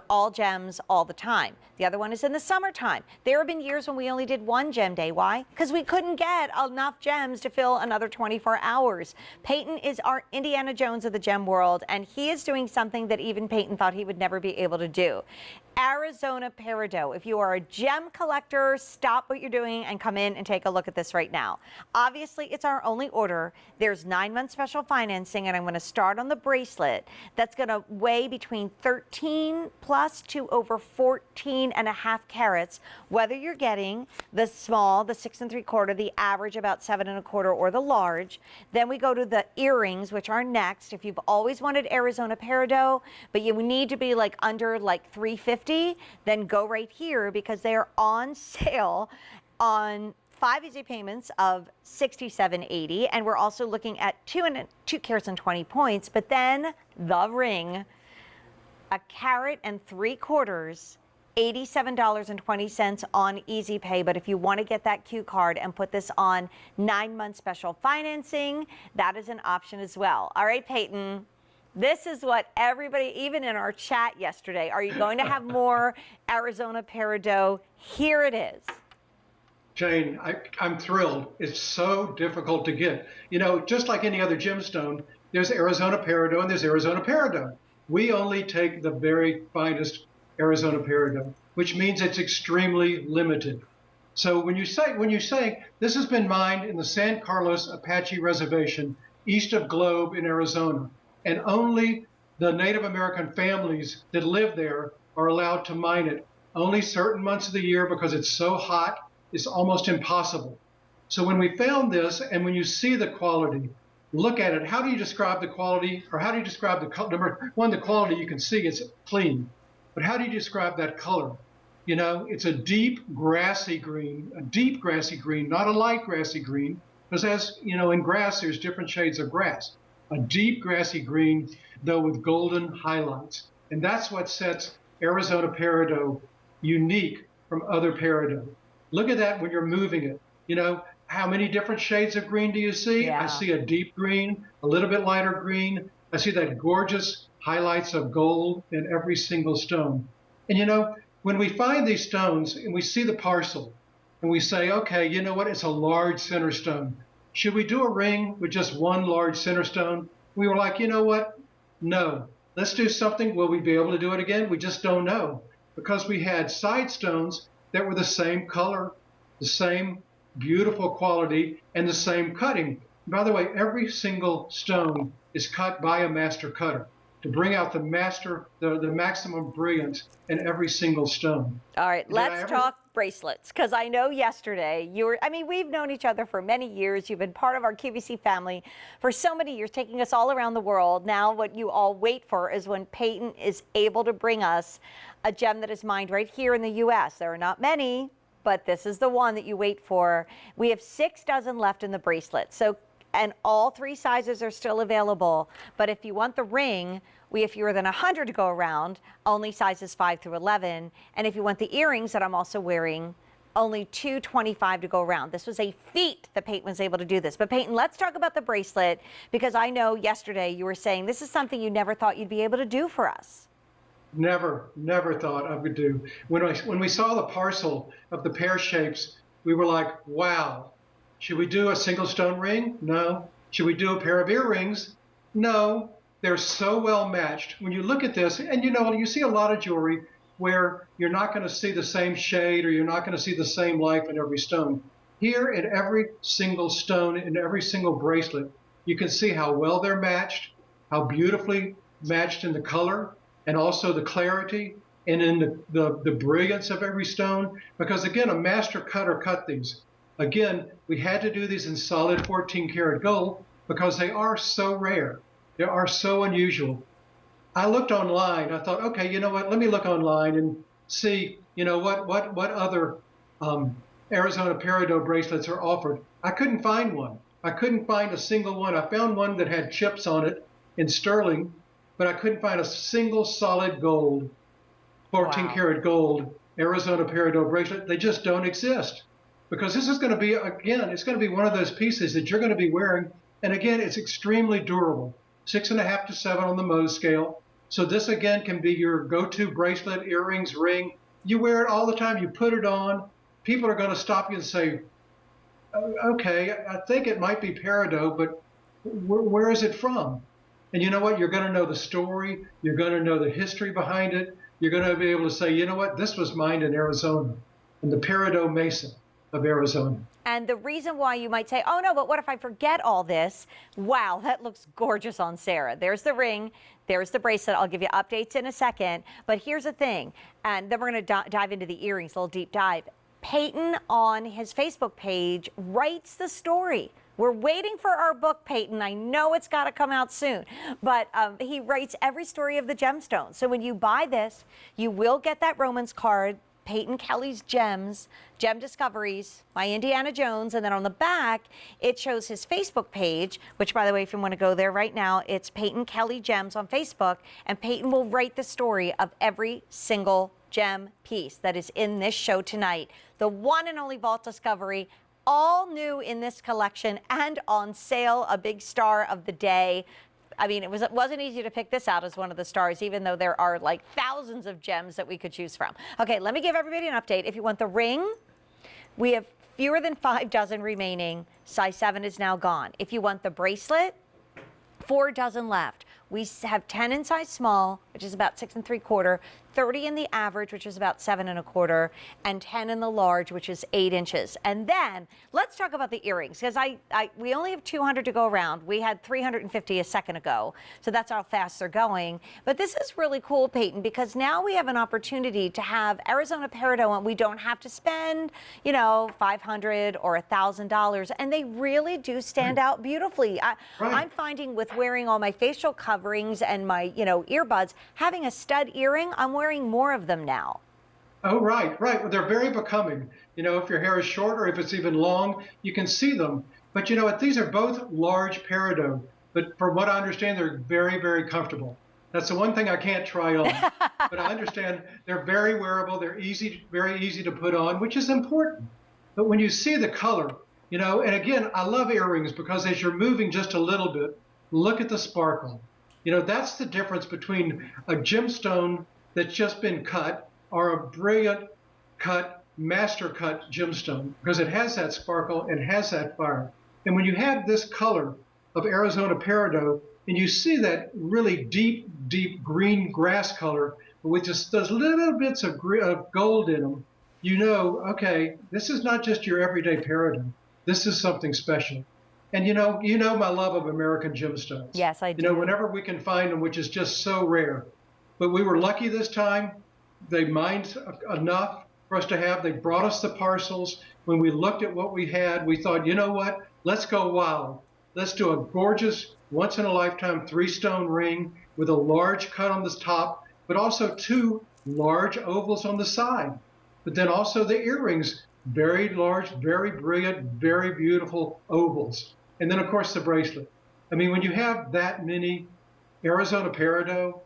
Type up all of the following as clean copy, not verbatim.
all gems all the time. The other one is in the summertime. There have been years when we only did one gem day. Why? Because we couldn't get enough gems to fill another 24 hours. Peyton is our Indiana Jones of the gem world, and he is doing something that even Peyton thought he would never be able to do. Arizona Peridot. If you are a gem collector, stop what you're doing and come in and take a look at this right now. Obviously, it's our only order. There's 9-month special financing, and I'm going to start on the bracelet. That's going to weigh between 13 plus to over 14 and a half carats, whether you're getting the small, the 6 3/4, the average about 7 1/4, or the large. Then we go to the earrings, which are next. If you've always wanted Arizona Peridot, but you need to be like under like $350, then go right here because they are on sale on 5 easy payments of $67.80, and we're also looking at 2 carats and 20 points. But then the ring, 1 carat and 3/4, $87.20 on Easy Pay. But if you want to get that Q card and put this on 9-month special financing, that is an option as well. All right, Peyton. This is what everybody, even in our chat yesterday, are you going to have more Arizona Peridot? Here it is. Jane, I'm thrilled. It's so difficult to get. You know, just like any other gemstone, there's Arizona Peridot and there's Arizona Peridot. We only take the very finest Arizona Peridot, which means it's extremely limited. So when you say this has been mined in the San Carlos Apache Reservation, east of Globe in Arizona, and only the Native American families that live there are allowed to mine it. Only certain months of the year, because it's so hot, it's almost impossible. So when we found this, and when you see the quality, look at it. How do you describe the quality, or how do you describe the color? Number one, the quality, you can see it's clean. But how do you describe that color? You know, it's a deep grassy green, not a light grassy green, because as you know, in grass, there's different shades of grass. A deep grassy green, though with golden highlights. And that's what sets Arizona Peridot unique from other Peridot. Look at that when you're moving it. You know, how many different shades of green do you see? Yeah. I see a deep green, a little bit lighter green. I see that gorgeous highlights of gold in every single stone. And you know, when we find these stones and we see the parcel and we say, okay, you know what, it's a large center stone. Should we do a ring with just one large center stone? We were like, you know what? No. Let's do something. Will we be able to do it again? We just don't know. Because we had side stones that were the same color, the same beautiful quality, and the same cutting. By the way, every single stone is cut by a master cutter to bring out the maximum brilliance in every single stone. All right, let's talk bracelets, because I know yesterday we've known each other for many years. You've been part of our QVC family for so many years, taking us all around the world. Now what you all wait for is when Peyton is able to bring us a gem that is mined right here in the U.S. There are not many, but this is the one that you wait for. We have 6 dozen left in the bracelet. So, and all 3 sizes are still available. But if you want the ring, we have fewer than 100 to go around, only sizes 5 through 11. And if you want the earrings that I'm also wearing, only 225 to go around. This was a feat that Peyton was able to do this. But Peyton, let's talk about the bracelet, because I know yesterday you were saying this is something you never thought you'd be able to do for us. Never thought I would do. When we saw the parcel of the pear shapes, we were like, wow. Should we do a single stone ring? No. Should we do a pair of earrings? No. They're so well matched. When you look at this, and you know, you see a lot of jewelry where you're not going to see the same shade, or you're not going to see the same life in every stone. Here, in every single stone, in every single bracelet, you can see how well they're matched, how beautifully matched in the color, and also the clarity, and in the brilliance of every stone. Because again, a master cutter cut these. Again, we had to do these in solid 14 karat gold because they are so rare. They are so unusual. I looked online. I thought, okay, you know what? Let me look online and see, you know, what other Arizona Peridot bracelets are offered. I couldn't find one. I couldn't find a single one. I found one that had chips on it in sterling, but I couldn't find a single solid gold, 14 karat gold Arizona Peridot bracelet. They just don't exist. Because this is going to be, again, it's going to be one of those pieces that you're going to be wearing. And again, it's extremely durable. 6.5 to 7 on the Mohs scale. So this again can be your go-to bracelet, earrings, ring. You wear it all the time. You put it on. People are going to stop you and say, "Oh, okay, I think it might be Peridot, but where is it from?" And you know what? You're going to know the story. You're going to know the history behind it. You're going to be able to say, you know what? This was mined in Arizona, in the Peridot Mesa of Arizona. And the reason why you might say, oh no, but what if I forget all this? Wow, that looks gorgeous on Sarah. There's the ring, there's the bracelet. I'll give you updates in a second. But here's the thing, and then we're going to dive into the earrings, a little deep dive. Peyton on his Facebook page writes the story. We're waiting for our book, Peyton. I know it's got to come out soon, but he writes every story of the gemstone. So when you buy this, you will get that Romans card, Peyton Kelly's Gems, Gem Discoveries by Indiana Jones. And then on the back, it shows his Facebook page, which, by the way, if you want to go there right now, it's Peyton Kelly Gems on Facebook. And Peyton will write the story of every single gem piece that is in this show tonight. The one and only Vault Discovery, all new in this collection and on sale, a big star of the day. I mean, it wasn't easy to pick this out as one of the stars, even though there are like thousands of gems that we could choose from. Okay, let me give everybody an update. If you want the ring, we have fewer than 5 dozen remaining. Size 7 is now gone. If you want the bracelet, 4 dozen left. We have 10 in size small, which is about 6 3/4, 30 in the average, which is about 7 1/4, and 10 in the large, which is 8 inches. And then let's talk about the earrings, because we only have 200 to go around. We had 350 a second ago, so that's how fast they're going. But this is really cool, Peyton, because now we have an opportunity to have Arizona Peridot, and we don't have to spend, you know, $500 or $1,000, and they really do stand out beautifully. I'm finding with wearing all my facial coverings and my, you know, earbuds, having a stud earring, I'm wearing more of them now. Oh, right. Well, they're very becoming. You know, if your hair is short or if it's even long, you can see them. But you know what? These are both large Peridot, but from what I understand, they're very, very comfortable. That's the one thing I can't try on. But I understand they're very wearable. They're easy, very easy to put on, which is important. But when you see the color, you know, and again, I love earrings because as you're moving just a little bit, look at the sparkle. You know, that's the difference between a gemstone that's just been cut or a brilliant cut, master cut gemstone, because it has that sparkle and has that fire. And when you have this color of Arizona Peridot and you see that really deep, deep green grass color with just those little bits of gold in them, you know, okay, this is not just your everyday Peridot. This is something special. And you know my love of American gemstones. Yes, I do. You know, whenever we can find them, which is just so rare. But we were lucky this time. They mined enough for us to have. They brought us the parcels. When we looked at what we had, we thought, you know what? Let's go wild. Let's do a gorgeous, once-in-a-lifetime 3-stone ring with a large cut on the top, but also 2 large ovals on the side. But then also the earrings, very large, very brilliant, very beautiful ovals. And then, of course, the bracelet. I mean, when you have that many Arizona Peridot,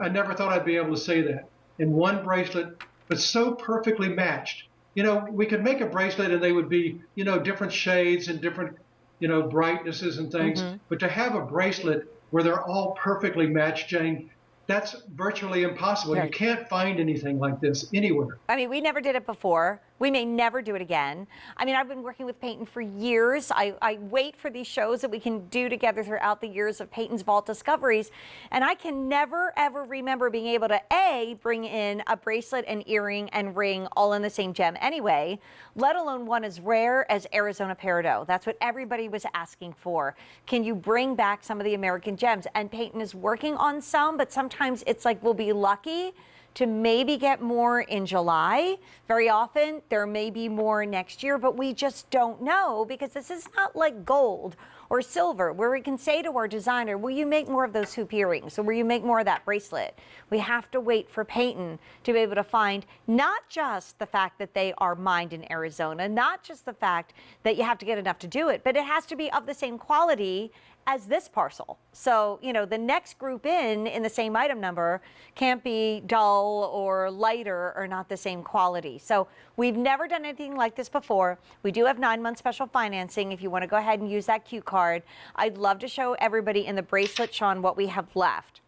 I never thought I'd be able to say that in one bracelet, but so perfectly matched. You know, we could make a bracelet and they would be, you know, different shades and different, you know, brightnesses and things. But to have a bracelet where they're all perfectly matched, Jane, that's virtually impossible. Right. You can't find anything like this anywhere. I mean, we never did it before. We may never do it again. I mean, I've been working with Peyton for years. I wait for these shows that we can do together throughout the years of Peyton's Vault Discoveries. And I can never, ever remember being able to, A, bring in a bracelet, an earring, and ring all in the same gem anyway, let alone one as rare as Arizona Peridot. That's what everybody was asking for. Can you bring back some of the American gems? And Peyton is working on some, but sometimes it's like we'll be lucky to maybe get more in July. Very often there may be more next year, but we just don't know because this is not like gold or silver where we can say to our designer, will you make more of those hoop earrings or will you make more of that bracelet? We have to wait for Peyton to be able to find not just the fact that they are mined in Arizona, not just the fact that you have to get enough to do it, but it has to be of the same quality as this parcel. So, you know, the next group in the same item number can't be dull or lighter or not the same quality. So we've never done anything like this before. We do have 9-month special financing if you want to go ahead and use that Q card. I'd love to show everybody in the bracelet, Sean, what we have left.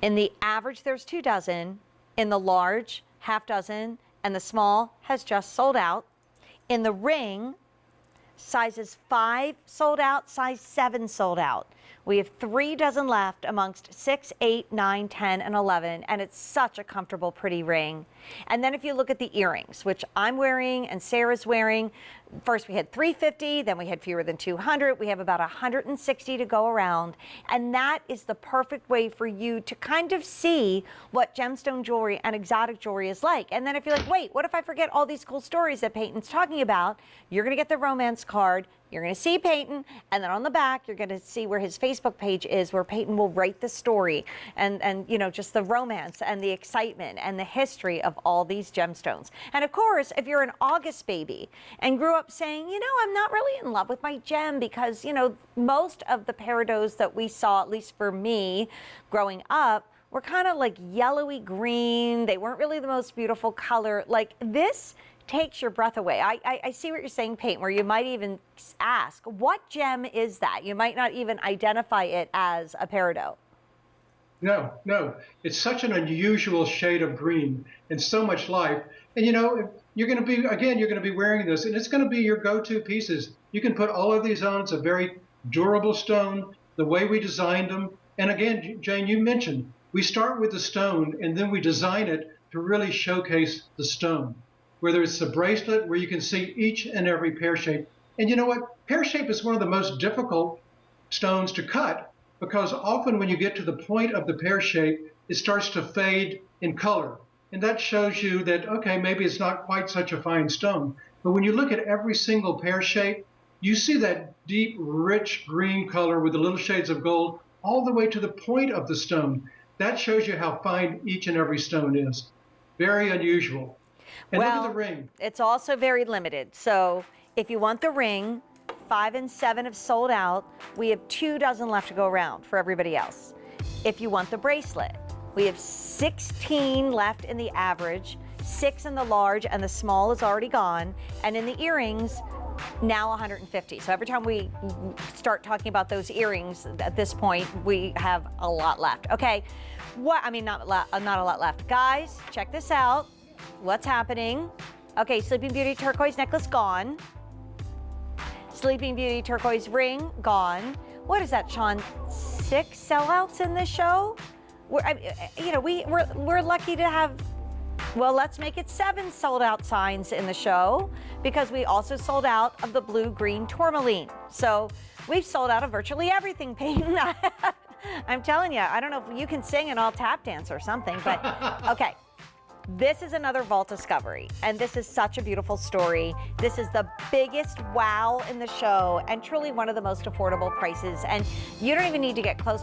In the average, there's 2 dozen. In the large, half dozen, and the small has just sold out. In the ring, sizes 5 sold out, size 7 sold out. We have 3 dozen left amongst 6, 8, 9, 10, and 11, and it's such a comfortable, pretty ring. And then if you look at the earrings, which I'm wearing and Sarah's wearing, first we had 350, then we had fewer than 200. We have about 160 to go around, and that is the perfect way for you to kind of see what gemstone jewelry and exotic jewelry is like. And then if you're like, wait, what if I forget all these cool stories that Peyton's talking about? You're gonna get the romance card. You're going to see Peyton, and then on the back, you're going to see where his Facebook page is, where Peyton will write the story and you know, just the romance and the excitement and the history of all these gemstones. And of course, if you're an August baby and grew up saying, you know, I'm not really in love with my gem because, you know, most of the peridots that we saw, at least for me growing up, were kind of like yellowy green. They weren't really the most beautiful color. Like this takes your breath away. I see what you're saying, Peyton, where you might even ask, what gem is that? You might not even identify it as a peridot. No, it's such an unusual shade of green and so much life. And you know, you're going to be wearing this, and it's going to be your go-to pieces. You can put all of these on. It's a very durable stone, the way we designed them. And again, Jane, you mentioned, we start with the stone and then we design it to really showcase the stone. Whether it's a bracelet where you can see each and every pear shape. And you know what? Pear shape is one of the most difficult stones to cut because often when you get to the point of the pear shape, it starts to fade in color. And that shows you that, okay, maybe it's not quite such a fine stone. But when you look at every single pear shape, you see that deep, rich green color with the little shades of gold all the way to the point of the stone. That shows you how fine each and every stone is. Very unusual. And well, look at the ring. It's also very limited. So if you want the ring, 5 and 7 have sold out. We have 2 dozen left to go around for everybody else. If you want the bracelet, we have 16 left in the average, 6 in the large, and the small is already gone. And in the earrings, now 150. So every time we start talking about those earrings at this point, we have a lot left. Okay, not a lot left. Guys, check this out. What's happening? Okay, Sleeping Beauty turquoise necklace gone. Sleeping Beauty turquoise ring gone. What is that, Sean? 6 sellouts in this show? We're lucky to have, well, let's make it 7 sold out signs in the show because we also sold out of the blue-green tourmaline. So we've sold out of virtually everything, Peyton. I'm telling you, I don't know if you can sing and I'll tap dance or something, but okay. This is another vault discovery, and this is such a beautiful story. This is the biggest wow in the show and truly one of the most affordable prices. And you don't even need to get close to